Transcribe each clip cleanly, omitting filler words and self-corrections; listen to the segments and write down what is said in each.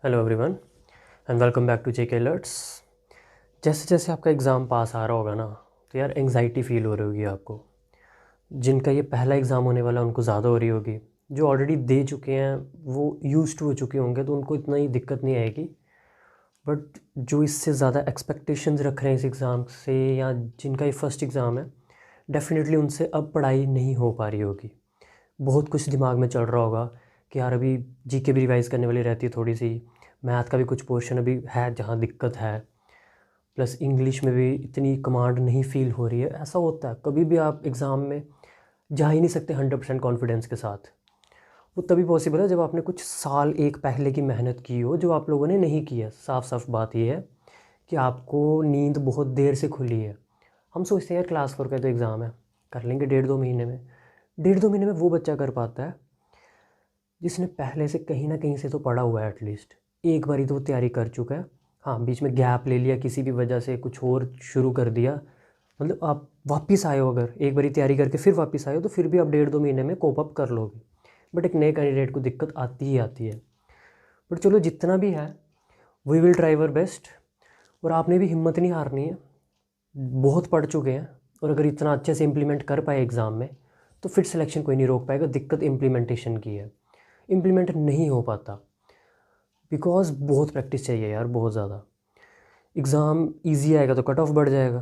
Hello everyone and welcome back to JK alerts. जैसे जैसे आपका एग्ज़ाम पास आ रहा होगा ना, तो यार एंग्जाइटी फ़ील हो रही होगी आपको। जिनका ये पहला एग्ज़ाम होने वाला है उनको ज़्यादा हो रही होगी। जो ऑलरेडी दे चुके हैं वो यूज्ड टू हो चुके होंगे तो उनको इतना ही दिक्कत नहीं आएगी। बट जो इससे ज़्यादा एक्सपेक्टेशंस रख रहे हैं इस एग्ज़ाम से, या जिनका ये फर्स्ट एग्ज़ाम है, डेफिनेटली उनसे अब पढ़ाई नहीं हो पा रही होगी। बहुत कुछ दिमाग में चल रहा होगा कि यार अभी जीके भी रिवाइज़ करने वाली रहती है थोड़ी सी, मैथ का भी कुछ पोर्शन अभी है जहाँ दिक्कत है, प्लस इंग्लिश में भी इतनी कमांड नहीं फ़ील हो रही है। ऐसा होता है, कभी भी आप एग्ज़ाम में जा ही नहीं सकते 100% कॉन्फिडेंस के साथ। वो तभी पॉसिबल है जब आपने कुछ साल एक पहले की मेहनत की हो, जो आप लोगों ने नहीं की है। साफ साफ बात ये है कि आपको नींद बहुत देर से खुली है। हम सोचते हैं यार क्लास 4 का तो एग्ज़ाम है, कर लेंगे 1.5-2 महीने में। 1.5-2 महीने में वो बच्चा कर पाता है जिसने पहले से कहीं ना कहीं से तो पढ़ा हुआ है, एटलीस्ट एक बारी तो वो तैयारी कर चुका है। हाँ, बीच में गैप ले लिया, किसी भी वजह से कुछ और शुरू कर दिया, मतलब आप वापस आए हो, अगर एक बारी तैयारी करके फिर वापस आए हो तो फिर भी आप 1.5-2 महीने में कोप अप कर लोगे। बट एक नए कैंडिडेट को दिक्कत आती ही आती है। बट चलो, जितना भी है we will try our best. और आपने भी हिम्मत नहीं हारनी है, बहुत पढ़ चुके हैं। और अगर इतना अच्छे से इम्प्लीमेंट कर पाए एग्ज़ाम में तो फिर सिलेक्शन कोई नहीं रोक पाएगा। दिक्कत इम्प्लीमेंटेशन की है, इम्प्लीमेंट नहीं हो पाता बिकॉज बहुत प्रैक्टिस चाहिए यार, बहुत ज़्यादा। एग्ज़ाम इजी आएगा तो कट ऑफ बढ़ जाएगा,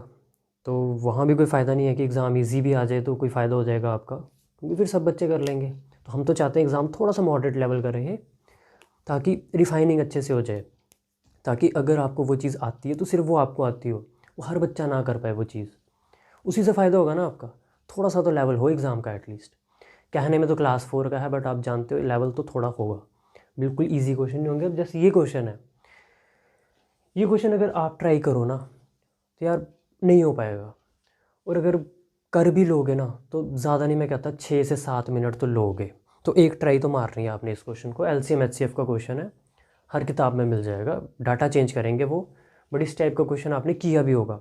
तो वहाँ भी कोई फ़ायदा नहीं है कि एग्ज़ाम इजी भी आ जाए तो कोई फ़ायदा हो जाएगा आपका, क्योंकि फिर सब बच्चे कर लेंगे। तो हम तो चाहते हैं एग्ज़ाम थोड़ा सा मॉडरेट लेवल का रहे, ताकि रिफाइनिंग अच्छे से हो जाए, ताकि अगर आपको वो चीज़ आती है तो सिर्फ वो आपको आती हो, वो हर बच्चा ना कर पाए वो चीज़। उसी से फ़ायदा होगा ना आपका। थोड़ा सा तो लेवल हो एग्ज़ाम का एटलीस्ट। कहने में तो क्लास 4 का है, बट आप जानते हो लेवल तो थोड़ा होगा। बिल्कुल इजी क्वेश्चन नहीं होंगे। अब जैसे ये क्वेश्चन है, ये क्वेश्चन अगर आप ट्राई करो ना तो यार नहीं हो पाएगा। और अगर कर भी लोगे ना तो ज़्यादा नहीं, मैं कहता 6 से 7 मिनट तो लोगे। तो एक ट्राई तो मारनी है आपने इस क्वेश्चन को। एलसीएम एचसीएफ का क्वेश्चन है, हर किताब में मिल जाएगा, डाटा चेंज करेंगे वो, बट इस टाइप का क्वेश्चन आपने किया भी होगा।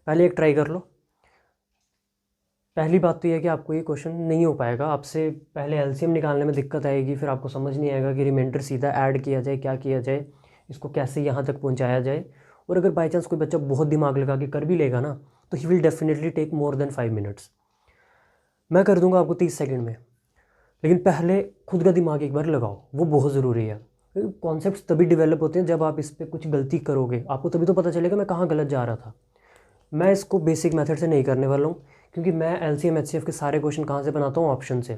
पहले एक ट्राई कर लो। पहली बात तो यह है कि आपको ये क्वेश्चन नहीं हो पाएगा, आपसे पहले एलसीएम निकालने में दिक्कत आएगी, फिर आपको समझ नहीं आएगा कि रिमाइंडर सीधा ऐड किया जाए, क्या किया जाए, इसको कैसे यहाँ तक पहुँचाया जाए। और अगर बाई चांस कोई बच्चा बहुत दिमाग लगा के कर भी लेगा ना तो he will definitely take more than 5 minutes. मैं कर दूंगा आपको 30 सेकंड में, लेकिन पहले खुद का दिमाग एक बार लगाओ, वो बहुत ज़रूरी है। कॉन्सेप्ट्स तभी डेवलप होते हैं जब आप इस पर कुछ गलती करोगे, आपको तभी तो पता चलेगा मैं कहाँ गलत जा रहा था। मैं इसको बेसिक मेथड से नहीं करने वाला हूँ, क्योंकि मैं एलसीएम एचसीएफ के सारे क्वेश्चन कहाँ से बनाता हूँ, ऑप्शन से।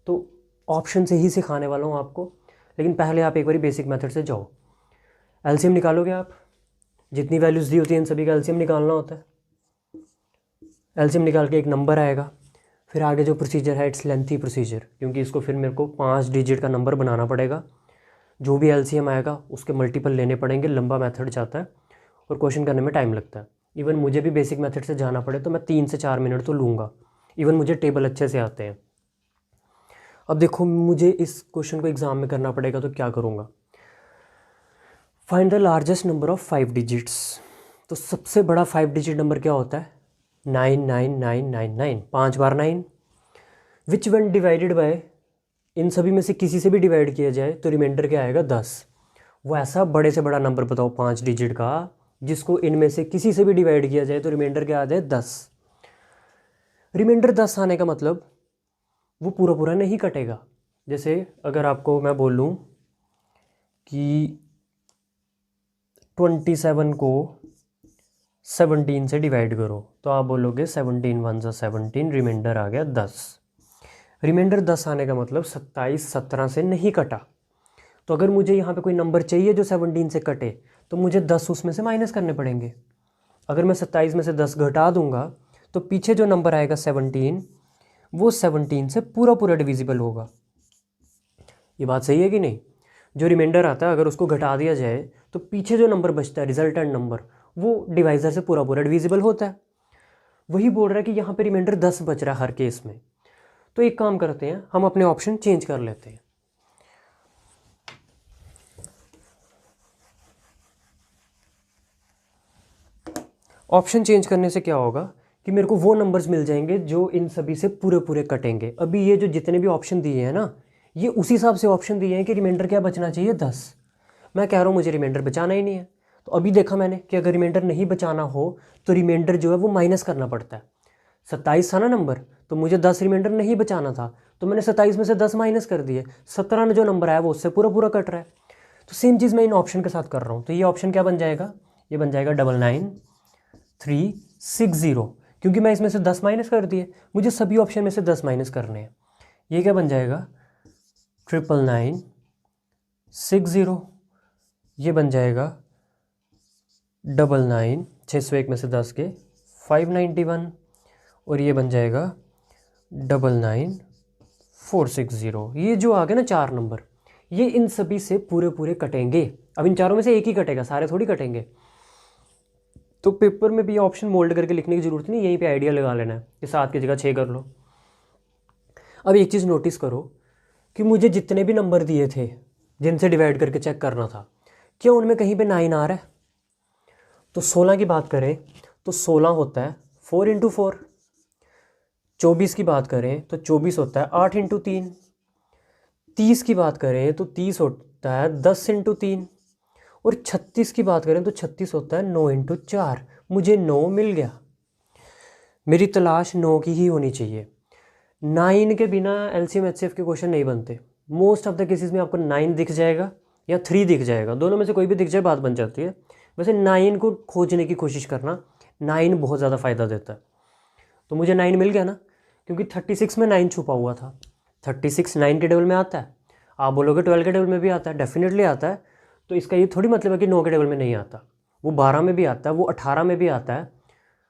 तो ऑप्शन से ही सिखाने वाला हूँ आपको। लेकिन पहले आप एक बार बेसिक मेथड से जाओ। एलसीएम निकालोगे आप, जितनी वैल्यूज़ दी होती है इन सभी का एलसीएम निकालना होता है। एलसीएम निकाल के एक नंबर आएगा। फिर आगे जो प्रोसीजर है इट्स लेंथी प्रोसीजर, क्योंकि इसको फिर मेरे को 5 डिजिट का नंबर बनाना पड़ेगा। जो भी एलसीएम आएगा उसके मल्टीपल लेने पड़ेंगे, लंबा मेथड जाता है और क्वेश्चन करने में टाइम लगता है। इवन मुझे भी बेसिक मेथड से जाना पड़े तो मैं 3 से 4 मिनट तो लूँगा। इवन मुझे टेबल अच्छे से आते हैं। अब देखो, मुझे इस क्वेश्चन को एग्ज़ाम में करना पड़ेगा तो क्या करूँगा। Find the largest number of 5 digits. तो सबसे बड़ा 5 डिजिट नंबर क्या होता है? 99999, 5 बार 9। विच वन डिवाइडेड बाय, इन सभी में से किसी से भी डिवाइड किया जाए तो रिमाइंडर क्या आएगा? 10। वो ऐसा बड़े से बड़ा नंबर बताओ 5 डिजिट का जिसको इनमें से किसी से भी डिवाइड किया जाए तो रिमाइंडर क्या आ जाए? 10। रिमाइंडर 10 आने का मतलब वो पूरा पूरा नहीं कटेगा। जैसे अगर आपको मैं बोलूँ कि 27 को 17 से डिवाइड करो, तो आप बोलोगे 17 1 सा 17, रिमाइंडर आ गया 10। रिमाइंडर 10 आने का मतलब 27 17 से नहीं कटा। तो अगर मुझे यहाँ पे कोई नंबर चाहिए जो 17 से कटे तो मुझे 10 उसमें से माइनस करने पड़ेंगे। अगर मैं 27 में से 10 घटा दूंगा तो पीछे जो नंबर आएगा 17, वो 17 से पूरा पूरा डिविजिबल होगा। ये बात सही है कि नहीं? जो रिमाइंडर आता है अगर उसको घटा दिया जाए तो पीछे जो नंबर बचता है, रिजल्टेंट नंबर, वो डिवाइजर से पूरा पूरा डिविजिबल होता है। वही बोल रहा है कि यहाँ पे रिमाइंडर 10 बच रहा है हर केस में। तो एक काम करते हैं, हम अपने ऑप्शन चेंज कर लेते हैं। ऑप्शन चेंज करने से क्या होगा कि मेरे को वो नंबर्स मिल जाएंगे जो इन सभी से पूरे पूरे कटेंगे। अभी ये जो जितने भी ऑप्शन दिए हैं ना, ये उसी हिसाब से ऑप्शन दिए हैं कि रिमाइंडर क्या बचना चाहिए? 10। मैं कह रहा हूँ मुझे रिमाइंडर बचाना ही नहीं है। तो अभी देखा मैंने कि अगर रिमाइंडर नहीं बचाना हो तो रिमाइंडर जो है वो माइनस करना पड़ता है। 27 था ना नंबर, तो मुझे 10 रिमाइंडर नहीं बचाना था, तो मैंने 27 में से 10 माइनस कर दिए। 17 में जो नंबर आया वो उससे पूरा पूरा कट रहा है। तो सेम चीज़ मैं इन ऑप्शन के साथ कर रहा हूँ। तो ये ऑप्शन क्या बन जाएगा, ये बन जाएगा 99,360, क्योंकि मैं इसमें से 10 माइनस कर दिए, मुझे सभी ऑप्शन में से 10 माइनस करने हैं। ये क्या बन जाएगा 99,960, ये बन जाएगा 99, 601 में से 10 के 591, और ये बन जाएगा 99,460। ये जो आ गए ना 4 नंबर, ये इन सभी से पूरे पूरे कटेंगे। अब इन चारों में से एक ही कटेगा, सारे थोड़ी कटेंगे। तो पेपर में भी ये ऑप्शन मोल्ड करके लिखने की ज़रूरत नहीं, यहीं पे आइडिया लगा लेना है कि 7 की जगह 6 कर लो। अब एक चीज़ नोटिस करो कि मुझे जितने भी नंबर दिए थे जिनसे डिवाइड करके चेक करना था, क्या उनमें कहीं पे 9 आ रहा है। तो 16 की बात करें तो 16 होता है 4 × 4। 24 की बात करें तो 24 होता है 8 × 3। 30 की बात करें तो 30 होता है 10 × 3। और 36 की बात करें तो 36 होता है 9 × 4। मुझे 9 मिल गया। मेरी तलाश 9 की ही होनी चाहिए। 9 के बिना LCM HCF के क्वेश्चन नहीं बनते। मोस्ट ऑफ द केसेस में आपको 9 दिख जाएगा या 3 दिख जाएगा, दोनों में से कोई भी दिख जाए बात बन जाती है। वैसे 9 को खोजने की कोशिश करना, 9 बहुत ज़्यादा फ़ायदा देता है। तो मुझे 9 मिल गया ना, क्योंकि 36 में 9 छुपा हुआ था। 36 9 के टेबल में आता है। आप बोलोगे 12 के टेबल में भी आता है, डेफिनेटली आता है। तो इसका ये थोड़ी मतलब है कि 9 के टेबल में नहीं आता। वो 12 में भी आता है, वो 18 में भी आता है,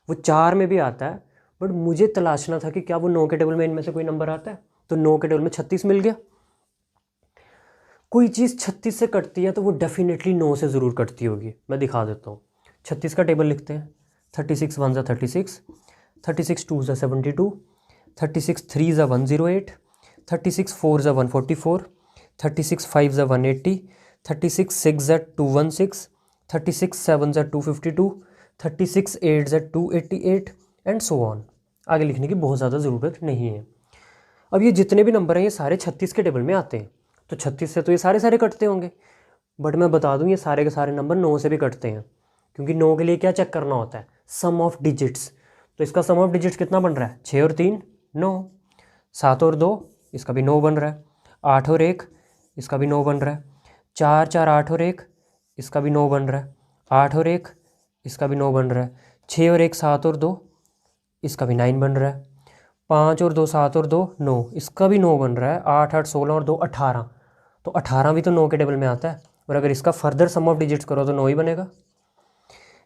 वो 4 में भी आता है। बट मुझे तलाशना था कि क्या वो 9 के टेबल में इनमें से कोई नंबर आता है। तो 9 के टेबल में 36 मिल गया। कोई चीज़ 36 से कटती है तो वो डेफिनेटली 9 से ज़रूर कटती होगी। मैं दिखा देता हूँ। 36 का टेबल लिखते हैं। 36 1 ज़ा 36, 36 2 ज़ा 72, 36 3 ज़ा 108, 36 4 ज़ा 144, 36 5 ज़ा 180, 36 6 ज़ा 216, 36 7 ज़ा 252, 36 8 ज़ा 288 एंड सो ऑन। आगे लिखने की बहुत ज़्यादा ज़रूरत नहीं है। अब ये जितने भी नंबर हैं ये सारे 36 के टेबल में आते हैं। तो 36 से तो ये सारे कटते होंगे। बट मैं बता दूं ये सारे के सारे नंबर 9 से भी कटते हैं, क्योंकि 9 के लिए क्या चेक करना होता है, सम ऑफ डिजिट्स। तो इसका सम ऑफ डिजिट्स कितना बन रहा है, 6 और 3 9, 7 और 2 इसका भी 9 बन रहा है, 8 और 1 इसका भी 9 बन रहा है, 4 4 8 और 1 इसका भी 9 बन रहा है, 8 और 1 इसका भी 9 बन रहा है, 6 और 1 7 और 2 इसका भी 9 बन रहा है, 5 और 2 7 और 2 9 इसका भी 9 बन रहा है, 8 8 16 और 2 18। तो 18 भी तो 9 के टेबल में आता है। और अगर इसका फर्दर सम ऑफ डिजिट्स करो तो 9 ही बनेगा।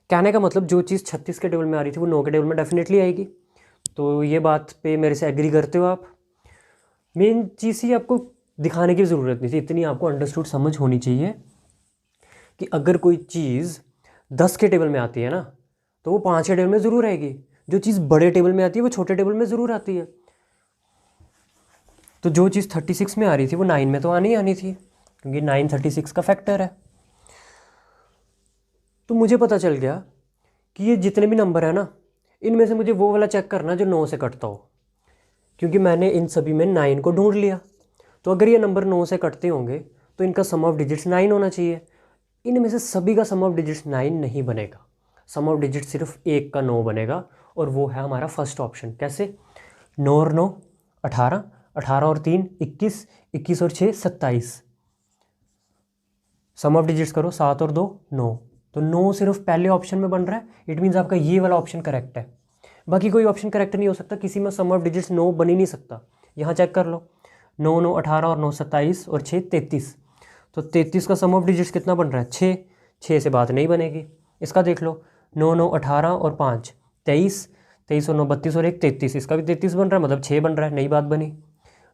कहने का मतलब जो चीज़ 36 के टेबल में आ रही थी वो 9 के टेबल में डेफिनेटली आएगी। तो ये बात पे मेरे से एग्री करते हो आप। मेन चीज़ ही आपको दिखाने की ज़रूरत नहीं थी, इतनी आपको अंडरस्टूड समझ होनी चाहिए कि अगर कोई चीज़ 10 के टेबल में आती है ना तो वो 5 के टेबल में ज़रूर आएगी। जो चीज़ बड़े टेबल में आती है वो छोटे टेबल में ज़रूर आती है। तो जो चीज़ 36 में आ रही थी वो 9 में तो आनी थी, क्योंकि 9 36 का फैक्टर है। तो मुझे पता चल गया कि ये जितने भी नंबर है ना इनमें से मुझे वो वाला चेक करना जो 9 से कटता हो, क्योंकि मैंने इन सभी में 9 को ढूंढ लिया। तो अगर ये नंबर 9 से कटते होंगे तो इनका सम ऑफ डिजिट्स 9 होना चाहिए। इनमें से सभी का सम ऑफ डिजिट्स 9 नहीं बनेगा। सम ऑफ डिजिट सिर्फ एक का 9 बनेगा, और वो है हमारा फर्स्ट ऑप्शन। कैसे, 9 और 9 18, 18 और 3 21, 21 और 6 27। सम ऑफ डिजिट्स करो, 7 और 2 9। तो 9 सिर्फ पहले ऑप्शन में बन रहा है। इट मीन्स आपका ये वाला ऑप्शन करेक्ट है। बाकी कोई ऑप्शन करेक्ट नहीं हो सकता, किसी में सम ऑफ डिजिट्स 9 बन ही नहीं सकता। यहाँ चेक कर लो, 9 9 18 और 9 27 और 6 33। तो 33 का सम ऑफ डिजिट्स कितना बन रहा है, 6। 6 से बात नहीं बनेगी। इसका देख लो, 9 9 18 और 5 23, 23 और 9 32 और 1 33। इसका भी 33 बन रहा है, मतलब 6 बन रहा है, नई बात बनी।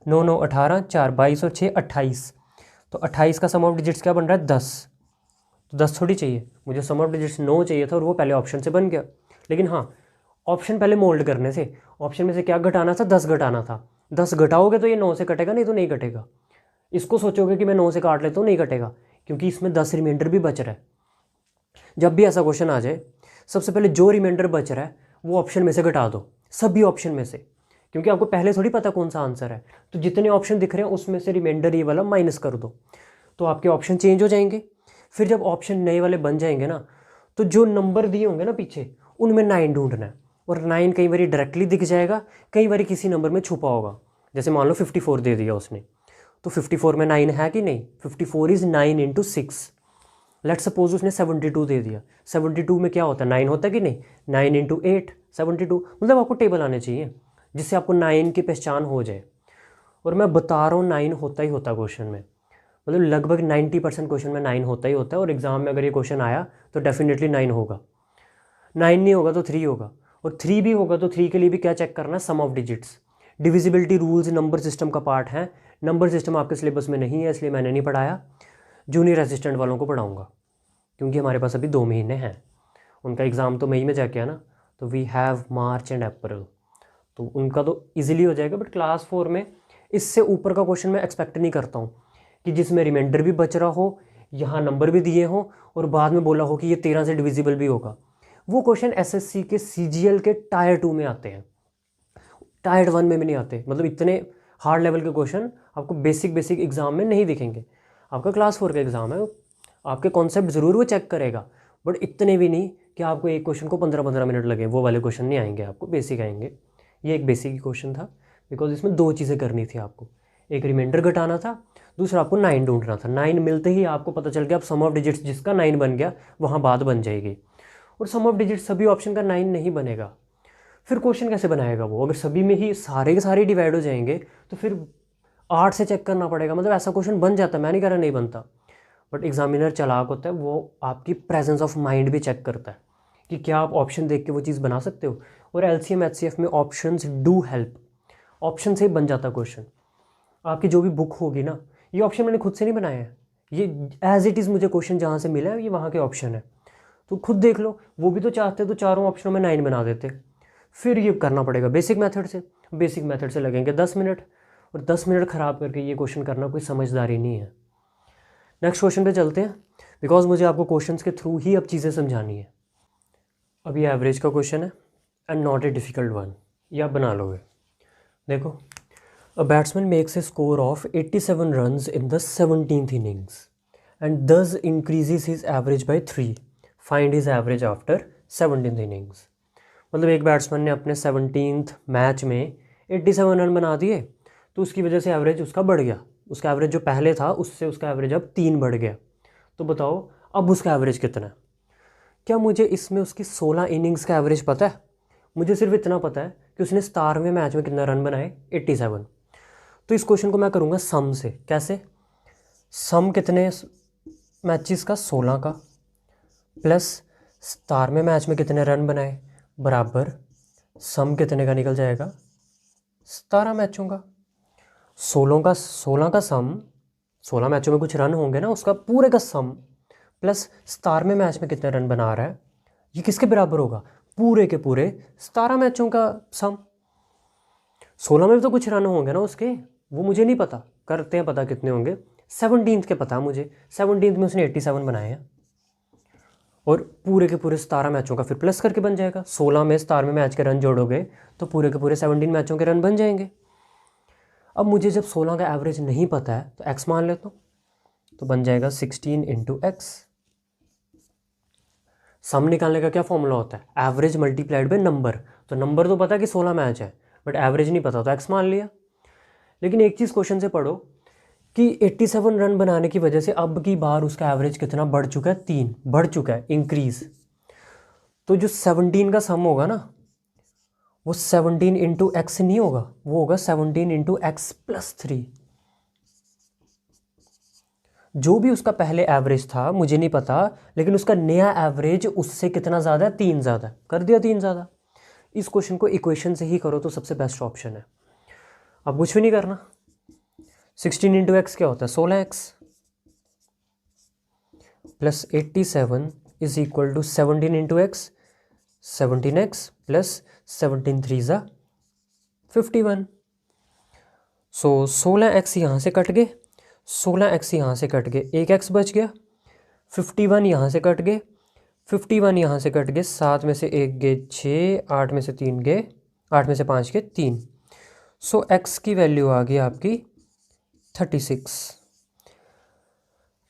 9 9 18 4 22 और 6 28। तो 28 का सम ऑफ डिजिट्स क्या बन रहा है, 10। तो 10 थोड़ी चाहिए, मुझे सम ऑफ डिजिट्स 9 चाहिए था और वो पहले ऑप्शन से बन गया। लेकिन हाँ, ऑप्शन पहले मोल्ड करने से ऑप्शन में से क्या घटाना था, 10 घटाना था। 10 घटाओगे तो ये 9 से कटेगा, नहीं तो नहीं कटेगा। इसको सोचोगे कि मैं 9 से काट लेता हूँ, नहीं कटेगा, क्योंकि इसमें 10 रिमाइंडर भी बच रहा है। जब भी ऐसा क्वेश्चन आ जाए, सबसे पहले जो रिमाइंडर बच रहा है वो ऑप्शन में से घटा दो, सभी ऑप्शन में से, क्योंकि आपको पहले थोड़ी पता कौन सा आंसर है। तो जितने ऑप्शन दिख रहे हैं उसमें से रिमाइंडर ये वाला माइनस कर दो, तो आपके ऑप्शन चेंज हो जाएंगे। फिर जब ऑप्शन नए वाले बन जाएंगे ना, तो जो नंबर दिए होंगे ना पीछे, उनमें 9 ढूंढना है। और 9 कई बार डायरेक्टली दिख जाएगा, कई बार किसी नंबर में छुपा होगा। जैसे मान लो 54 दे दिया उसने, तो 54 में 9 है कि नहीं? 54 इज़ 9 इंटू 6। लेट सपोज उसने 72 दे दिया, 72 में क्या होता है? 9 होता है कि नहीं? 9 इंटू 8 72। मतलब आपको टेबल आने चाहिए जिससे आपको 9 की पहचान हो जाए। और मैं बता रहा हूँ 9 होता ही होता क्वेश्चन में, मतलब लगभग 90% क्वेश्चन में 9 होता ही होता है। और एग्जाम में अगर ये क्वेश्चन आया तो डेफिनेटली 9 होगा। 9 नहीं होगा तो 3 होगा, और 3 भी होगा तो 3 के लिए भी क्या चेक करना है? Sum of digits. Divisibility rules number system का पार्ट है। नंबर सिस्टम आपके सिलेबस में नहीं है, इसलिए मैंने नहीं पढ़ाया। जूनियर असिस्टेंट वालों को पढ़ाऊँगा, क्योंकि हमारे पास अभी 2 महीने हैं। उनका एग्ज़ाम तो मई में जाके है ना, तो we have March and April, तो उनका तो ईजिली हो जाएगा। बट क्लास 4 में इससे ऊपर का क्वेश्चन मैं एक्सपेक्ट नहीं करता हूँ, कि जिसमें रिमाइंडर भी बच रहा हो, यहाँ नंबर भी दिए हों, और बाद में बोला हो कि ये 13 से डिविजिबल भी होगा। वो क्वेश्चन एसएससी के सीजीएल के टायर 2 में आते हैं, टायर 1 में भी नहीं आते। मतलब इतने हार्ड लेवल के क्वेश्चन आपको बेसिक एग्जाम में नहीं दिखेंगे। आपका क्लास 4 का एग्ज़ाम है, आपके कॉन्सेप्ट ज़रूर वो चेक करेगा, बट इतने भी नहीं कि आपको एक क्वेश्चन को 15-15 मिनट लगे। वो वाले क्वेश्चन नहीं आएंगे, आपको बेसिक आएंगे। ये एक बेसिक ही क्वेश्चन था, बिकॉज इसमें 2 चीज़ें करनी थी आपको। एक रिमाइंडर घटाना था, दूसरा आपको 9 ढूंढना था। 9 मिलते ही आपको पता चल गया अब सम ऑफ डिजिट्स जिसका 9 बन गया वहाँ बात बन जाएगी। और सम ऑफ डिजिट्स सभी ऑप्शन का 9 नहीं बनेगा। फिर क्वेश्चन कैसे बनाएगा वो? अगर सभी में ही सारे के सारे डिवाइड हो जाएंगे तो फिर 8 से चेक करना पड़ेगा। मतलब ऐसा क्वेश्चन बन जाता है, मैं नहीं कह रहा नहीं बनता, बट एग्जामिनर चालाक होता है, वो आपकी प्रेजेंस ऑफ माइंड भी चेक करता है कि क्या आप ऑप्शन देख के वो चीज़ बना सकते हो। और एलसीएम एचसीएफ में ऑप्शंस डू हेल्प, ऑप्शन से ही बन जाता क्वेश्चन। आपकी जो भी बुक होगी ना, ये ऑप्शन मैंने खुद से नहीं बनाया है, ये एज इट इज़ मुझे क्वेश्चन जहाँ से मिला है ये वहाँ के ऑप्शन है। तो खुद देख लो, वो भी तो चाहते तो चारों ऑप्शनों में 9 बना देते। फिर ये करना पड़ेगा बेसिक मेथड से। बेसिक मेथड से लगेंगे 10 मिनट, और 10 मिनट ख़राब करके ये क्वेश्चन करना कोई समझदारी नहीं है। नेक्स्ट क्वेश्चन पे चलते हैं, बिकॉज मुझे आपको क्वेश्चंस के थ्रू ही अब चीज़ें समझानी है। अब ये एवरेज का क्वेश्चन है and not a difficult one, ये आप बना लोगे। देखो, a batsman makes a score of 87 runs in the 17th innings and this increases his average by 3, find his average after 17th innings. मतलब एक बैट्समैन ने अपने 17th मैच में 87 रन बना दिए, तो उसकी वजह से एवरेज उसका बढ़ गया। उसका एवरेज जो पहले था उससे उसका एवरेज अब 3 बढ़ गया। तो बताओ अब उसका एवरेज कितना है? क्या मुझे इसमें उसकी 16 इनिंग्स का एवरेज पता है? मुझे सिर्फ इतना पता है कि उसने 17वें मैच में कितना रन बनाए, 87। तो इस क्वेश्चन को मैं करूँगा सम से। कैसे? सम कितने मैचेस का? 16 का, प्लस 17वें मैच में कितने रन बनाए, बराबर सम कितने का निकल जाएगा? 17 मैचों का। 16 का सम, 16 मैचों में कुछ रन होंगे ना, उसका पूरे का सम प्लस 17वें मैच में कितने रन बना रहा है, ये किसके बराबर होगा? पूरे के पूरे 17 मैचों का सम। 16 में भी तो कुछ रन होंगे ना उसके, वो मुझे नहीं पता, करते हैं पता कितने होंगे। 17th के पता है मुझे, 17th में उसने 87 बनाए हैं, और पूरे के पूरे 17 मैचों का फिर प्लस करके बन जाएगा। 16 में 17वें मैच के रन जोड़ोगे तो पूरे के पूरे 17 मैचों के रन बन जाएंगे। अब मुझे जब 16 का एवरेज नहीं पता है तो एक्स मान लेता हूँ, तो बन जाएगा 16 इंटू एक्स। सम निकालने का क्या फॉर्मूला होता है? Average multiplied by number. तो नंबर तो पता है कि 16 मैच है, बट एवरेज नहीं पता, तो एक्स मान लिया। लेकिन एक चीज़ क्वेश्चन से पढ़ो कि 87 रन बनाने की वजह से अब की बार उसका एवरेज कितना बढ़ चुका है? 3 बढ़ चुका है, इंक्रीज। तो जो 17 का सम होगा ना, वो 17 इंटू एक्स नहीं होगा, वो होगा 17 इंटू एक्स प्लस 3। जो भी उसका पहले एवरेज था मुझे नहीं पता, लेकिन उसका नया एवरेज उससे कितना ज़्यादा है? 3 ज़्यादा। कर दिया 3 ज़्यादा। इस क्वेश्चन को इक्वेशन से ही करो तो सबसे बेस्ट ऑप्शन है। अब कुछ भी नहीं करना। 16 इंटू एक्स क्या होता है? 16x plus 87 is equal to 17 into x, 17x plus 17 3 ज़ा 51। सो 16x यहाँ से कट गए, 16x यहाँ से कट गए, एक x बच गया। 51 यहाँ से कट गए, 51 यहाँ से कट गए, 7 में से 1 गए 6, 8 में से 3 गए, 8 में से 5 गए 3। सो x की वैल्यू आ गई आपकी 36।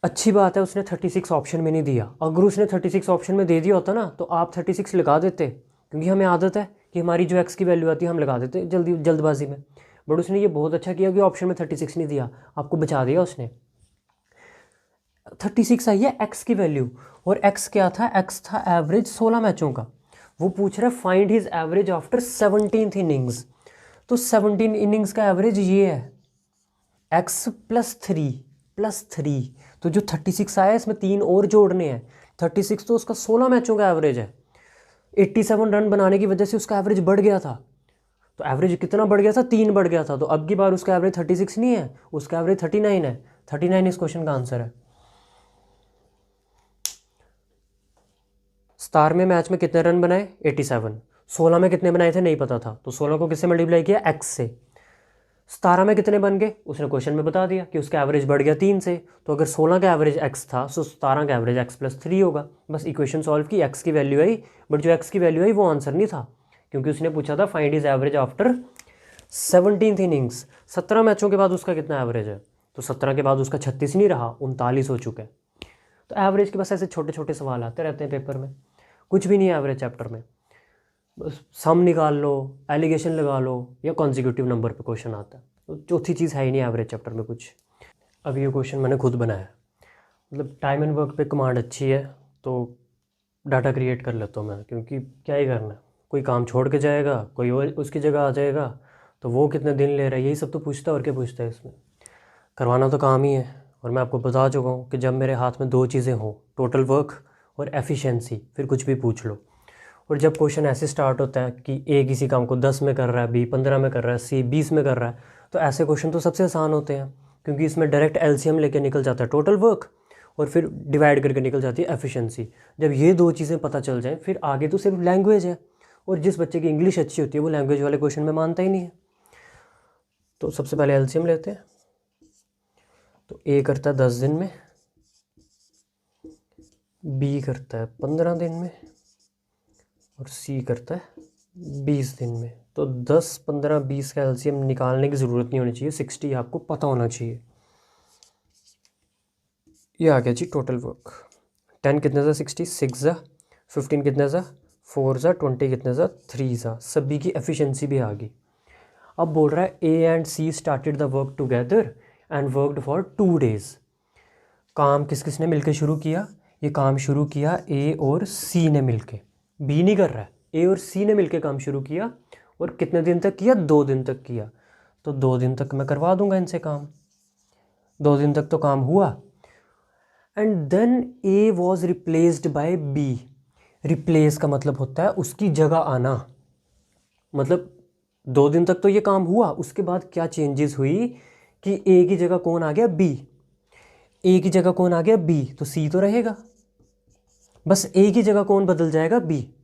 अच्छी बात है उसने 36 ऑप्शन में नहीं दिया। अगर उसने 36 ऑप्शन में दे दिया होता ना तो आप 36 लगा देते, क्योंकि हमें आदत है कि हमारी जो एक्स की वैल्यू आती है हम लगा देते जल्दबाजी में। बट उसने ये बहुत अच्छा किया कि ऑप्शन में 36 नहीं दिया, आपको बचा दिया उसने। 36 आई है एक्स की वैल्यू, और एक्स क्या था, एक्स था एवरेज 16 मैचों का। वो पूछ रहा है find his average after 17th innings. तो 17 इनिंग्स का एवरेज ये है एक्स +3 तो जो 36 आया इसमें 3 और जोड़ने हैं। 36 तो उसका 16 मैचों का एवरेज है। 87 रन बनाने की वजह से उसका एवरेज बढ़ गया था। तो एवरेज कितना बढ़ गया था, 3 बढ़ गया था। तो अब की बार उसका एवरेज 36 नहीं है, उसका एवरेज 39 है। 39 इस क्वेश्चन का आंसर है। स्टार में मैच में कितने रन बनाए, 87। 16 में कितने बनाए थे नहीं पता था, तो 16 को किससे मल्टीप्लाई किया, एक्स से। 17 में कितने बन गए उसने क्वेश्चन में बता दिया कि उसका एवरेज बढ़ गया 3 से। तो अगर 16 का एवरेज एक्स था तो 17 का एवरेज एक्स +3 होगा। बस इक्वेशन सॉल्व की, एक्स की वैल्यू आई, बट जो एक्स की वैल्यू आई वो आंसर नहीं था, क्योंकि उसने पूछा था find is average after 17th innings. 17 मैचों के बाद उसका कितना एवरेज है, तो 17 के बाद उसका 36 नहीं रहा, 39 हो चुका है। तो एवरेज के बस ऐसे छोटे छोटे सवाल आते रहते हैं पेपर में, कुछ भी नहीं है एवरेज चैप्टर में। बस सम निकाल लो, एलिगेशन लगा लो, या कॉन्जिक्यूटिव नंबर पे क्वेश्चन आता है। तो चौथी चीज़ है ही नहीं एवरेज चैप्टर में कुछ। अब ये क्वेश्चन मैंने खुद बनाया, मतलब टाइम एंड वर्क पे कमांड अच्छी है तो डाटा क्रिएट कर लेता हूँ मैं, क्योंकि क्या ही करना है, कोई काम छोड़ के जाएगा, कोई और उसकी जगह आ जाएगा, तो वो कितने दिन ले रहा है यही सब तो पूछता है, और क्या पूछता है इसमें। करवाना तो काम ही है, और मैं आपको बता चुका हूँ कि जब मेरे हाथ में 2 चीज़ें हों, टोटल वर्क और एफिशिएंसी, फिर कुछ भी पूछ लो। और जब क्वेश्चन ऐसे स्टार्ट होता है कि ए किसी काम को 10 में कर रहा है, बी 15 में कर रहा है, सी 20 में कर रहा है, तो ऐसे क्वेश्चन तो सबसे आसान होते हैं, क्योंकि इसमें डायरेक्ट एलसीएम लेके निकल जाता है टोटल वर्क, और फिर डिवाइड करके निकल जाती है एफिशिएंसी। जब ये 2 चीज़ें पता चल जाएँ फिर आगे तो सिर्फ लैंग्वेज है, और जिस बच्चे की इंग्लिश अच्छी होती है वो लैंग्वेज वाले क्वेश्चन में मानता ही नहीं है। तो सबसे पहले एलसीएम लेते हैं। तो ए करता है 10 दिन में, बी करता है 15 दिन में, और सी करता है 20 दिन में। तो 10, 15, 20 का एलसीएम निकालने की ज़रूरत नहीं होनी चाहिए, 60 आपको पता होना चाहिए। ये आ गया जी टोटल वर्क। 10 कितने सा 60, 6 ज़ा, 15 कितने सा 4 ज़ा, 20 कितने सा 3 ज़ा। सभी की एफिशिएंसी भी आ गई। अब बोल रहा है A and C started the work together and worked for 2 days। काम किस किस ने मिलकर शुरू किया, ये काम शुरू किया ए और सी ने मिलके, बी नहीं कर रहा है, ए और सी ने मिलके काम शुरू किया। और कितने दिन तक किया, 2 दिन तक किया। तो 2 दिन तक मैं करवा दूंगा इनसे काम, 2 दिन तक तो काम हुआ। And then A was replaced by B. Replace का मतलब होता है उसकी जगह आना, मतलब 2 दिन तक तो ये काम हुआ, उसके बाद क्या चेंजेस हुई कि ए की जगह कौन आ गया, बी। ए की जगह कौन आ गया, बी, तो सी तो रहेगा, बस ए की जगह कौन बदल जाएगा, बी।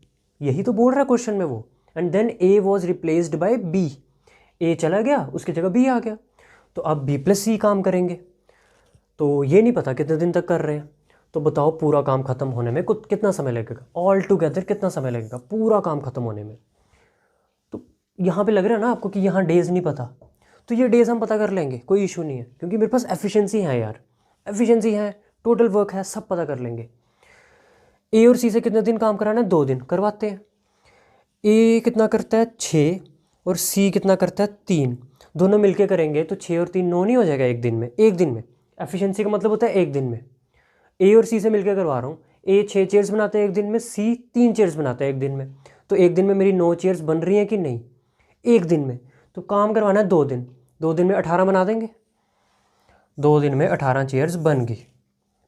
यही तो बोल रहा है क्वेश्चन में वो। And then A was replaced by B, A चला गया उसकी जगह बी आ गया, तो अब बी प्लस सी काम करेंगे। तो ये नहीं पता कितने दिन तक कर रहे हैं, तो बताओ पूरा काम खत्म होने में कितना समय लगेगा, ऑल टुगेदर कितना समय लगेगा पूरा काम खत्म होने में। तो यहाँ पे लग रहा है ना आपको कि यहाँ डेज नहीं पता, तो ये डेज हम पता कर लेंगे, कोई इशू नहीं है, क्योंकि मेरे पास एफिशिएंसी है यार, एफिशिएंसी है, टोटल वर्क है, सब पता कर लेंगे। ए और सी से कितने दिन काम कराना है, 2 दिन करवाते हैं। ए कितना करता है 6, और सी कितना करता है 3, दोनों मिलके करेंगे तो 6 और 3 9 नहीं हो जाएगा एक दिन में, एक दिन में। एफिशिएंसी का मतलब होता है एक दिन में। ए और सी से मिलकर करवा रहा हूँ, ए 6 चेयर्स बनाते हैं एक दिन में, सी 3 चेयर्स बनाता है एक दिन में। तो एक दिन में मेरी 9 चेयर्स बन रही हैं कि नहीं, एक दिन में। तो काम करवाना है 2 दिन, 2 दिन में 18 बना देंगे, 2 दिन में 18 चेयर्स बन गई।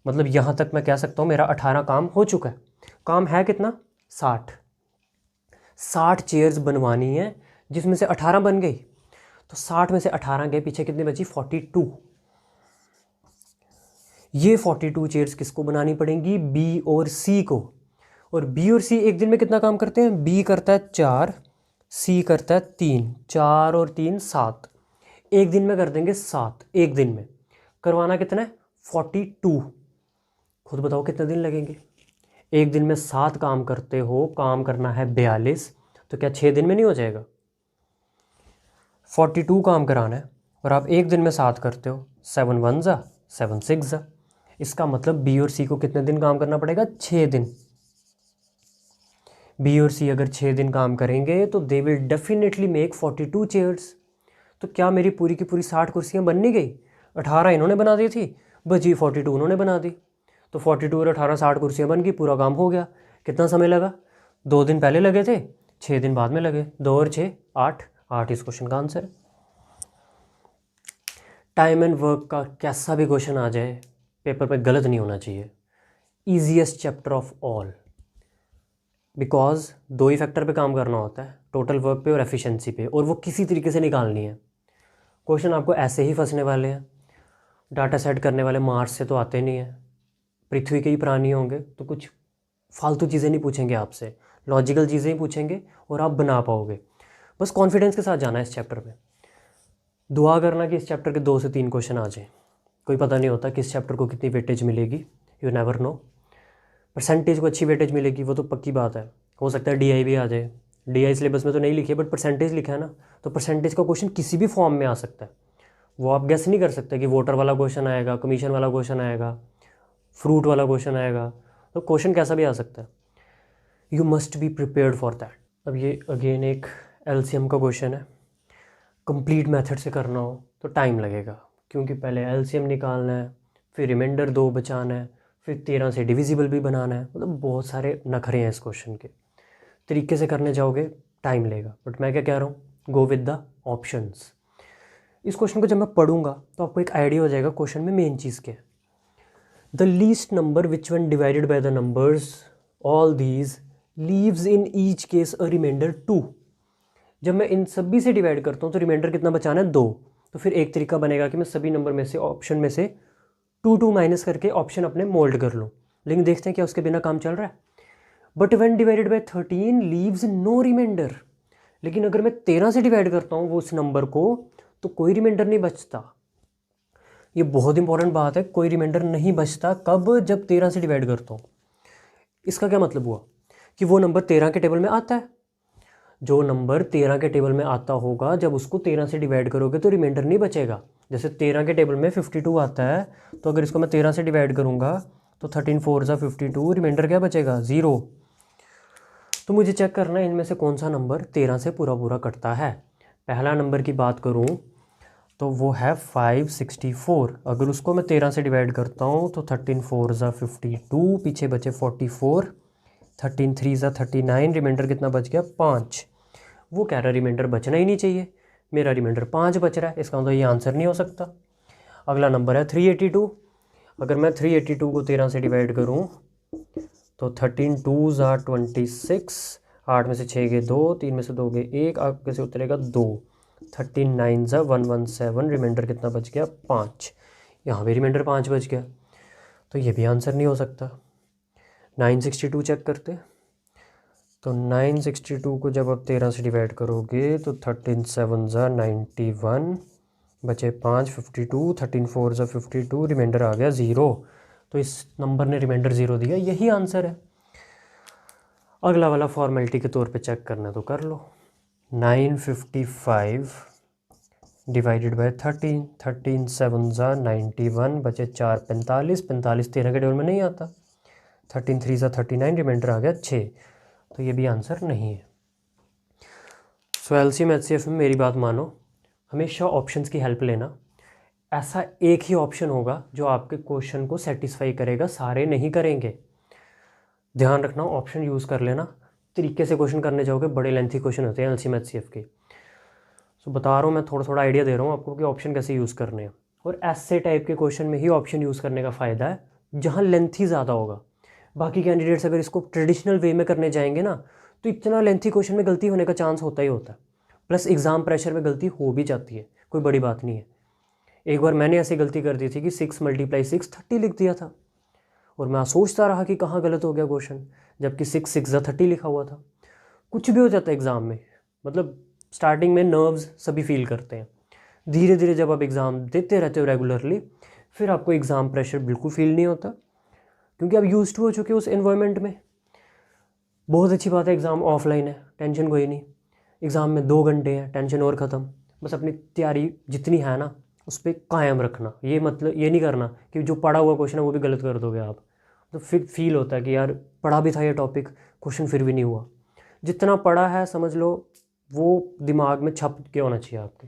मतलब यहाँ तक मैं कह सकता हूँ मेरा 18 काम हो चुका है। काम है कितना, 60 चेयर्स बनवानी है, जिसमें से 18 बन गई। तो 60 में से 18 गए, पीछे कितनी बची, 42। ये 42 चेयर्स किसको बनानी पड़ेंगी, बी और सी को। और बी और सी एक दिन में कितना काम करते हैं, बी करता है 4, सी करता है 3, 4 और 3 7, एक दिन में कर देंगे 7, एक दिन में। करवाना कितना है, 42। खुद बताओ कितने दिन लगेंगे, एक दिन में 7 काम करते हो, काम करना है 42, तो क्या 6 दिन में नहीं हो जाएगा। 42 काम कराना है और आप एक दिन में 7 करते हो, 7 1 ज़ा 7 6 ज़ा, इसका मतलब बी और सी को कितने दिन काम करना पड़ेगा? 6 दिन। बी और सी अगर 6 दिन काम करेंगे तो they will definitely make 42 chairs. तो क्या मेरी पूरी की पूरी 60 कुर्सियाँ बन नहीं गई? 18 इन्होंने बना दी थी, बची 42 उन्होंने बना दी। तो 42 और 18 60 कुर्सियाँ बन गई, पूरा काम हो गया। कितना समय लगा? 2 दिन पहले लगे थे, 6 दिन बाद में लगे। 2 और 6 8, 8 इस क्वेश्चन का आंसर है। टाइम एंड वर्क का कैसा भी क्वेश्चन आ जाए पेपर पे गलत नहीं होना चाहिए। Easiest chapter of all, because 2 he factor पे काम करना होता है, टोटल वर्क पे और एफिशिएंसी पे, और वो किसी तरीके से निकालनी है। क्वेश्चन आपको ऐसे ही फंसने वाले हैं। डाटा सेट करने वाले मार्स से तो आते नहीं हैं, पृथ्वी के ही प्राणी होंगे, तो कुछ फालतू चीज़ें नहीं पूछेंगे आपसे, लॉजिकल चीज़ें ही पूछेंगे और आप बना पाओगे। बस कॉन्फिडेंस के साथ जाना है इस चैप्टर में। दुआ करना कि इस चैप्टर के 2 से 3 क्वेश्चन आ जाए। कोई पता नहीं होता किस चैप्टर को कितनी वेटेज मिलेगी, यू नेवर नो। परसेंटेज को अच्छी वेटेज मिलेगी वो तो पक्की बात है। हो सकता है DI भी आ जाए, DI सिलेबस में तो नहीं लिखी है बट परसेंटेज लिखा है ना, तो परसेंटेज का क्वेश्चन किसी भी फॉर्म में आ सकता है। वो आप गेस नहीं कर सकते कि वोटर वाला क्वेश्चन आएगा, कमीशन वाला क्वेश्चन आएगा, फ्रूट वाला क्वेश्चन आएगा, तो क्वेश्चन कैसा भी आ सकता है। You must be prepared for that. अब ये अगेन एक LCM का क्वेश्चन है, कंप्लीट मेथड से करना हो तो टाइम लगेगा, क्योंकि पहले LCM निकालना है, फिर रिमाइंडर 2 बचाना है, फिर 13 से डिविजिबल भी बनाना है। मतलब बहुत सारे नखरे हैं इस क्वेश्चन के। तरीके से करने जाओगे टाइम लेगा, बट मैं क्या कह रहा हूँ, गो विद द ऑप्शंस। इस क्वेश्चन को जब मैं पढ़ूंगा तो आपको एक आइडिया हो जाएगा क्वेश्चन में मेन चीज़ क्या है। The least number which one divided by the numbers all these leaves in each case a remainder 2। जब मैं इन सभी से डिवाइड करता हूँ तो रिमाइंडर कितना बचाना है? 2। तो फिर एक तरीका बनेगा कि मैं सभी नंबर में से ऑप्शन में से 2 माइनस करके ऑप्शन अपने मोल्ड कर लूँ। लेकिन देखते हैं क्या उसके बिना काम चल रहा है। But when divided by 13 leaves no remainder. लेकिन अगर मैं 13 से डिवाइड करता हूँ वो उस नंबर को, तो कोई रिमाइंडर नहीं बचता। ये बहुत इंपॉर्टेंट बात है, कोई रिमाइंडर नहीं बचता। कब? जब 13 से डिवाइड करता हूँ। इसका क्या मतलब हुआ कि वो नंबर 13 के टेबल में आता है। जो नंबर 13 के टेबल में आता होगा, जब उसको 13 से डिवाइड करोगे तो रिमाइंडर नहीं बचेगा। जैसे 13 के टेबल में 52 आता है, तो अगर इसको मैं 13 से डिवाइड करूँगा तो 13 4 ज़ा 52, रिमाइंडर क्या बचेगा? 0। तो मुझे चेक करना है इनमें से कौन सा नंबर 13 से पूरा पूरा कटता है। पहला नंबर की बात करूँ तो वो है 564। अगर उसको मैं 13 से डिवाइड करता हूँ तो 13 4 ज़ा 52, पीछे बचे 44, 13 3 ज़ा 39, रिमाइंडर कितना बच गया? 5। वो कह रहा है रिमाइंडर बचना ही नहीं चाहिए, मेरा रिमाइंडर 5 बच रहा है, इसका मतलब ये आंसर नहीं हो सकता। अगला नंबर है 382। अगर मैं 382 को 13 से डिवाइड करूँ तो 13 2 ज़ा 26, 8 में से 6 गए 2, 3 में से 2 गए 1, आगे से उतरेगा 2, 13 9 ज़ा 117, रिमाइंडर कितना बच गया? 5। यहाँ भी रिमाइंडर 5 बच गया, तो ये भी आंसर नहीं हो सकता। 962 चेक करते, तो 962 को जब आप 13 से डिवाइड करोगे तो 13 7 ज़ा 91, बचे 5, 52, 13 4 ज़ा 52, रिमाइंडर आ गया 0। तो इस नंबर ने रिमाइंडर 0 दिया, यही आंसर है। अगला वाला फॉर्मेलिटी के तौर पे चेक करना तो कर लो। 955 डिवाइडेड बाय 13, 13 7 ज़ा 91, बचे 4 45, 45 13 के टेबल में नहीं आता, 13 3 ज़ा 39, रिमाइंडर आ गया 6। तो ये भी आंसर नहीं है। सो LCM HCF में मेरी बात मानो, हमेशा ऑप्शंस की हेल्प लेना। ऐसा एक ही ऑप्शन होगा जो आपके क्वेश्चन को सेटिस्फाई करेगा, सारे नहीं करेंगे। ध्यान रखना, ऑप्शन यूज़ कर लेना। तरीके से क्वेश्चन करने जाओगे बड़े लेंथी क्वेश्चन होते हैं LCM HCF के। सो बता रहा हूँ मैं, थोड़ा थोड़ा आइडिया दे रहा हूँ आपको कि ऑप्शन कैसे यूज़ करने हैं। और ऐसे टाइप के क्वेश्चन में ही ऑप्शन यूज़ करने का फ़ायदा है जहाँ लेंथी ज़्यादा होगा। बाकी कैंडिडेट्स अगर इसको ट्रेडिशनल वे में करने जाएंगे ना, तो इतना लेंथी क्वेश्चन में गलती होने का चांस होता ही होता है। प्लस एग्ज़ाम प्रेशर में गलती हो भी जाती है, कोई बड़ी बात नहीं है। एक बार मैंने ऐसी गलती कर दी थी कि 6 × 6 30 लिख दिया था, और मैं सोचता रहा कि कहाँ गलत हो गया क्वेश्चन, जबकि 6 6 ज़ा 30 लिखा हुआ था। कुछ भी हो जाता है एग्ज़ाम में। मतलब स्टार्टिंग में नर्व्स सभी फील करते हैं, धीरे धीरे जब आप एग्ज़ाम देते रहते हो रेगुलरली, फिर आपको एग्ज़ाम प्रेशर बिल्कुल फील नहीं होता, क्योंकि आप यूज्ड टू हो चुके हो उस एनवायरनमेंट में। बहुत अच्छी बात है, एग्ज़ाम ऑफलाइन है, टेंशन कोई नहीं। एग्ज़ाम में 2 घंटे हैं, टेंशन और ख़त्म। बस अपनी तैयारी जितनी है ना उस पर कायम रखना। ये मतलब ये नहीं करना कि जो पढ़ा हुआ क्वेश्चन है वो भी गलत कर दोगे आप, तो फिर फील होता है कि यार पढ़ा भी था ये टॉपिक, क्वेश्चन फिर भी नहीं हुआ। जितना पढ़ा है समझ लो वो दिमाग में छप के होना चाहिए आपके।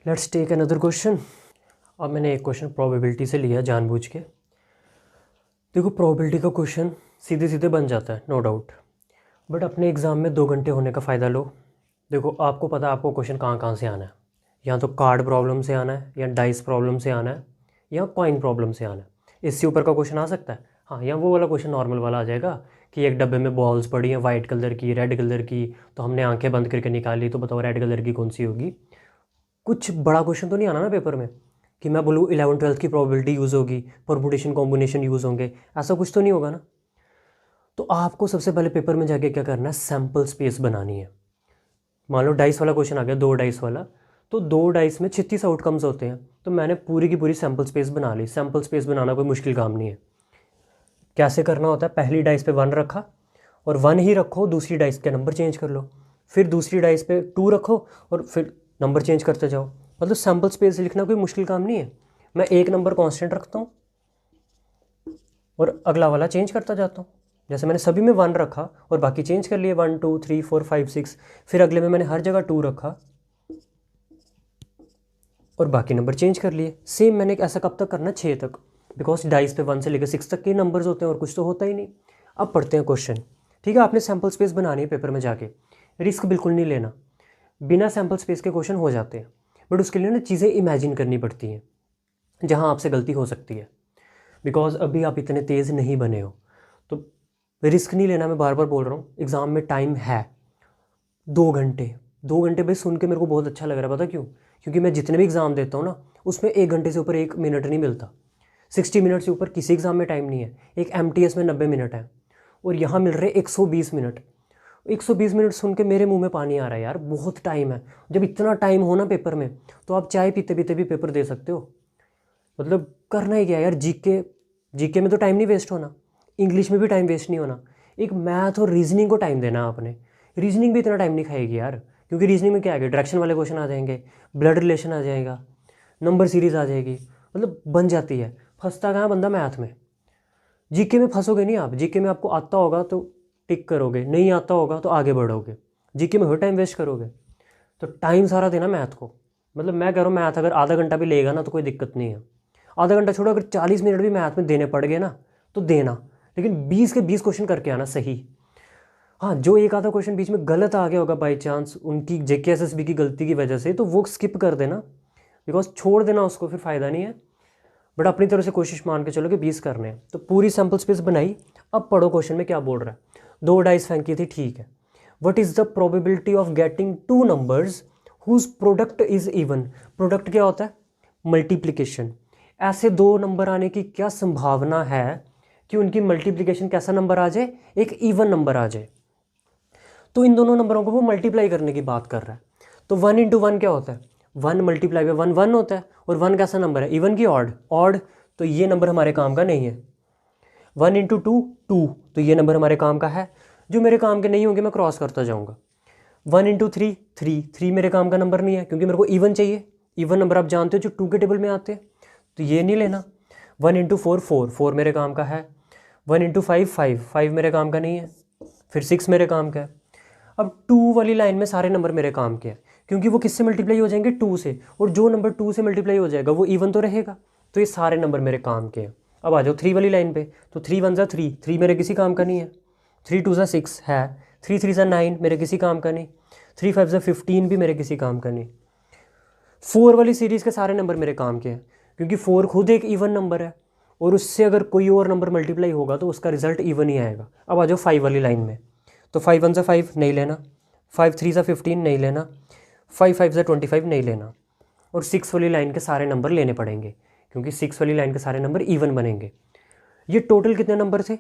Let's take another question. अब मैंने एक क्वेश्चन प्रोबेबिलिटी से लिया जानबूझ के। देखो प्रोबेबिलिटी का क्वेश्चन सीधे सीधे बन जाता है नो डाउट, बट अपने एग्ज़ाम में 2 घंटे होने का फ़ायदा लो। देखो आपको पता है आपको क्वेश्चन कहाँ कहाँ से आना है, या तो कार्ड प्रॉब्लम से आना है, या डाइस प्रॉब्लम से आना है, या कॉइन प्रॉब्लम से आना है। इससे ऊपर का क्वेश्चन आ सकता है, हाँ, या वो वाला क्वेश्चन नॉर्मल वाला आ जाएगा कि एक डब्बे में बॉल्स पड़ी हैं वाइट कलर की, रेड कलर की, तो हमने आंखें बंद करके निकाली, तो बताओ रेड कलर की कौन सी होगी। कुछ बड़ा क्वेश्चन तो नहीं आना ना पेपर में कि मैं बोलूँ 11th-12th की प्रोबेबिलिटी यूज़ होगी, परमुटेशन कॉम्बिनेशन यूज़ होंगे, ऐसा कुछ तो नहीं होगा ना। तो आपको सबसे पहले पेपर में जाके क्या करना है, सैम्पल स्पेस बनानी है। मान लो डाइस वाला क्वेश्चन आ गया, 2 डाइस वाला, तो 2 डाइस में 36 आउटकम्स होते हैं, तो मैंने पूरी की पूरी सैम्पल स्पेस बना ली। सैम्पल स्पेस बनाना कोई मुश्किल काम नहीं है। कैसे करना होता है, पहली डाइस पे 1 रखा और 1 ही रखो, दूसरी डाइस के नंबर चेंज कर लो, फिर दूसरी डाइस पे 2 रखो और फिर नंबर चेंज करते जाओ। मतलब सैम्पल स्पेस लिखना कोई मुश्किल काम नहीं है। मैं एक नंबर कांस्टेंट रखता हूँ और अगला वाला चेंज करता जाता हूँ। जैसे मैंने सभी में 1 रखा और बाकी चेंज कर लिए, 1 2 3 4 5 6, फिर अगले में मैंने हर जगह 2 रखा और बाकी नंबर चेंज कर लिए। सेम मैंने ऐसा कब तक करना, 6 तक, बिकॉज डाइस पे 1 से लेकर 6 तक के नंबर्स होते हैं और कुछ तो होता ही नहीं। अब पढ़ते हैं क्वेश्चन। ठीक है, आपने सैम्पल स्पेस बनानी है पेपर में जाके, रिस्क बिल्कुल नहीं लेना। बिना सैम्पल स्पेस के क्वेश्चन हो जाते हैं, बट उसके लिए ना चीज़ें इमेजिन करनी पड़ती हैं जहाँ आपसे गलती हो सकती है, बिकॉज अभी आप इतने तेज़ नहीं बने हो। तो रिस्क नहीं लेना, मैं बार बार बोल रहा हूँ। एग्ज़ाम में टाइम है 2 घंटे। 2 घंटे भाई सुन के मेरे को बहुत अच्छा लग रहा है, पता क्यों? क्योंकि मैं जितने भी एग्ज़ाम देता हूँ ना उसमें 1 घंटे से ऊपर 1 मिनट नहीं मिलता। 60 मिनट से ऊपर किसी एग्ज़ाम में टाइम नहीं है। एक MTS में 90 मिनट है और यहाँ मिल रहे 120 मिनट। 120 मिनट सुन के मेरे मुंह में पानी आ रहा है यार, बहुत टाइम है। जब इतना टाइम हो ना पेपर में, तो आप चाय पीते पीते भी पेपर दे सकते हो। मतलब करना ही क्या है यार, जीके में तो टाइम नहीं वेस्ट होना, इंग्लिश में भी टाइम वेस्ट नहीं होना। एक मैथ और रीजनिंग को टाइम देना आपने। रीजनिंग भी इतना टाइम नहीं खाएगी यार, क्योंकि रीजनिंग में क्या आएगा, डायरेक्शन वाले क्वेश्चन आ जाएंगे, ब्लड रिलेशन आ जाएगा, नंबर सीरीज आ जाएगी, मतलब बन जाती है। फंसता कहाँ बंदा मैथ में। जीके में फंसोगे नहीं आप। जीके में आपको आता होगा तो टिक करोगे, नहीं आता होगा तो आगे बढ़ोगे। जीके में हर टाइम वेस्ट करोगे, तो टाइम सारा देना मैथ को। मतलब मैं कह रहा हूँ मैथ अगर आधा घंटा भी लेगा ना तो कोई दिक्कत नहीं है। आधा घंटा छोड़ो, अगर 40 मिनट भी मैथ में देने पड़ गए ना तो देना, लेकिन 20 के 20 क्वेश्चन करके आना सही। हाँ, जो एक आधा क्वेश्चन बीच में गलत आ गया होगा बाई चांस उनकी JK SSB की गलती की वजह से, तो वो स्किप कर देना, बिकॉज छोड़ देना उसको फिर फ़ायदा नहीं है। बट अपनी तरफ से कोशिश मान के चलो कि 20 करने हैं। तो पूरी सैम्पल स्पेस बनाई। अब पढ़ो क्वेश्चन में क्या बोल रहा है। 2 डाइस फेंकी थी, ठीक है। What is the probability of getting 2 numbers whose product is even. Product क्या होता है, मल्टीप्लिकेशन। ऐसे 2 नंबर आने की क्या संभावना है कि उनकी मल्टीप्लिकेशन कैसा नंबर आ जाए, एक इवन नंबर आ जाए। तो इन दोनों नंबरों को वो मल्टीप्लाई करने की बात कर रहा है। तो 1 × 1 क्या होता है, 1 मल्टीप्लाई बाय 1 1 होता है। और 1 कैसा नंबर है, इवन की ऑड, ऑड, तो ये नंबर हमारे काम का नहीं है। 1 × 2 2, तो ये नंबर हमारे काम का है। जो मेरे काम के नहीं होंगे मैं क्रॉस करता जाऊँगा। 1 × 3 3, 3 मेरे काम का नंबर नहीं है, क्योंकि मेरे को इवन चाहिए। इवन नंबर आप जानते हो जो 2 के टेबल में आते हैं, तो ये नहीं लेना। 1 × 4 4, 4 मेरे काम का है। 1 × 5 5, 5 मेरे काम का नहीं है। फिर 6 मेरे काम का है। अब 2 वाली लाइन में सारे नंबर मेरे काम के हैं, क्योंकि वो किससे मल्टीप्लाई हो जाएंगे, 2 से, और जो नंबर 2 से मल्टीप्लाई हो जाएगा वो इवन तो रहेगा। तो ये सारे नंबर मेरे काम के हैं। अब आ जाओ 3 वाली लाइन पे, तो 3 1 3, 3 मेरे किसी काम का नहीं है। 3 2 6 है, 3 3 9 मेरे किसी काम का नहीं। 3 5 15 भी मेरे किसी काम का नहीं। 4 वाली सीरीज़ के सारे नंबर मेरे काम के हैं, क्योंकि 4 खुद एक इवन नंबर है, और उससे अगर कोई और नंबर मल्टीप्लाई होगा तो उसका रिजल्ट इवन ही आएगा। अब आ जाओ 5 वाली लाइन में, तो 5 1 5 नहीं लेना, 5 3 15 नहीं लेना, 5 5 25 नहीं लेना, और 6 वाली लाइन के सारे नंबर लेने पड़ेंगे, क्योंकि 6 वाली लाइन के सारे नंबर इवन बनेंगे। ये टोटल कितने नंबर थे,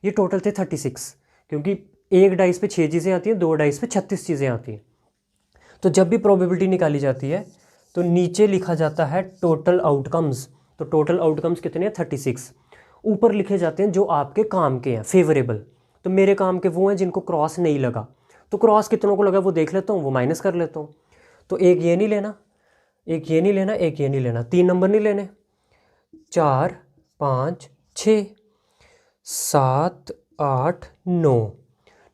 ये टोटल थे 36, क्योंकि एक डाइस पे 6 चीज़ें आती हैं, 2 डाइस पे 36 चीज़ें आती हैं। तो जब भी प्रोबेबिलिटी निकाली जाती है तो नीचे लिखा जाता है टोटल आउटकम्स। तो टोटल आउटकम्स कितने हैं, 36। ऊपर लिखे जाते हैं जो आपके काम के हैं, फेवरेबल। तो मेरे काम के वो हैं जिनको क्रॉस नहीं लगा, तो क्रॉस कितनों को लगा वो देख लेता हूँ, वो माइनस कर लेता हूँ। तो एक ये नहीं लेना, एक ये नहीं लेना, एक ये नहीं लेना, 3 नंबर नहीं लेने, 4 5 6 7 8 9,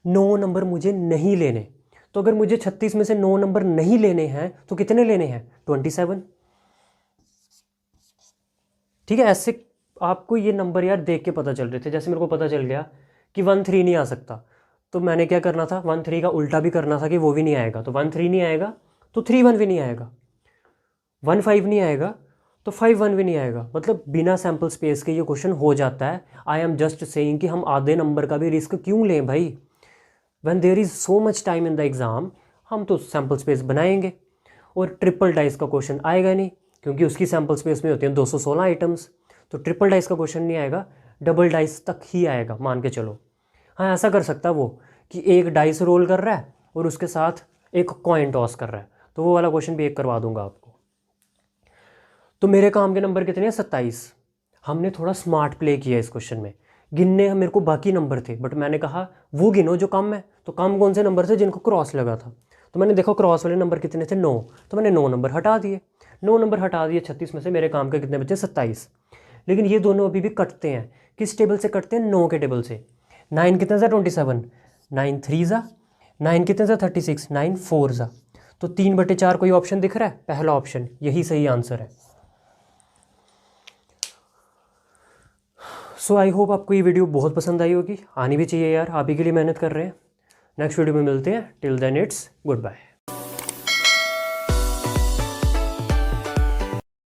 9 नंबर मुझे नहीं लेने। तो अगर मुझे 36 में से 9 नंबर नहीं लेने हैं तो कितने लेने हैं? 27। ठीक है, ऐसे आपको ये नंबर यार देख के पता चल रहे थे। जैसे मेरे को पता चल गया कि 1 3 नहीं आ सकता, तो मैंने क्या करना था, 1 3 का उल्टा भी करना था कि वो भी नहीं आएगा। तो 1 3 नहीं आएगा तो 3 1 भी नहीं आएगा, 1 5 नहीं आएगा तो 5 1 भी नहीं आएगा। मतलब बिना सैम्पल स्पेस के ये क्वेश्चन हो जाता है। आई एम जस्ट सेइंग कि हम आधे नंबर का भी रिस्क क्यों लें भाई, when there is so much time in the exam. हम तो सैम्पल स्पेस बनाएंगे। और ट्रिपल डाइस का क्वेश्चन आएगा नहीं, क्योंकि उसकी सैम्पल स्पेस में होती हैं 216 आइटम्स। तो ट्रिपल डाइस का क्वेश्चन नहीं आएगा, डबल डाइस तक ही आएगा, मान के चलो। हाँ, ऐसा कर सकता है वो कि एक डाइस रोल कर रहा है और उसके साथ एक कॉइन टॉस कर रहा है, तो वो वाला क्वेश्चन भी एक करवा दूंगा आपको। तो मेरे काम के नंबर कितने हैं? 27। हमने थोड़ा स्मार्ट प्ले किया इस क्वेश्चन में। गिनने मेरे को बाकी नंबर थे, बट मैंने कहा वो गिनो जो कम है। तो कम कौन से नंबर थे? जिनको क्रॉस लगा था। तो मैंने देखो क्रॉस वाले नंबर कितने थे? 9। तो मैंने 9 नंबर हटा दिए। 9 नंबर हटा दिए 36 में से, मेरे काम के कितने बचे? 27। लेकिन ये दोनों अभी भी कटते हैं। किस टेबल से कटते हैं? 9 के टेबल से। 9 कितने सा? 27। 9 3 ज़ा, 9 कितने सा? 36। 9 4 ज़ा। तो 3/4 कोई ऑप्शन दिख रहा है? पहला ऑप्शन, यही सही आंसर है। सो आई होप आपको ये वीडियो बहुत पसंद आई होगी। आनी भी चाहिए यार, आप ही के लिए मेहनत कर रहे हैं। नेक्स्ट वीडियो में मिलते हैं। Till then it's good bye.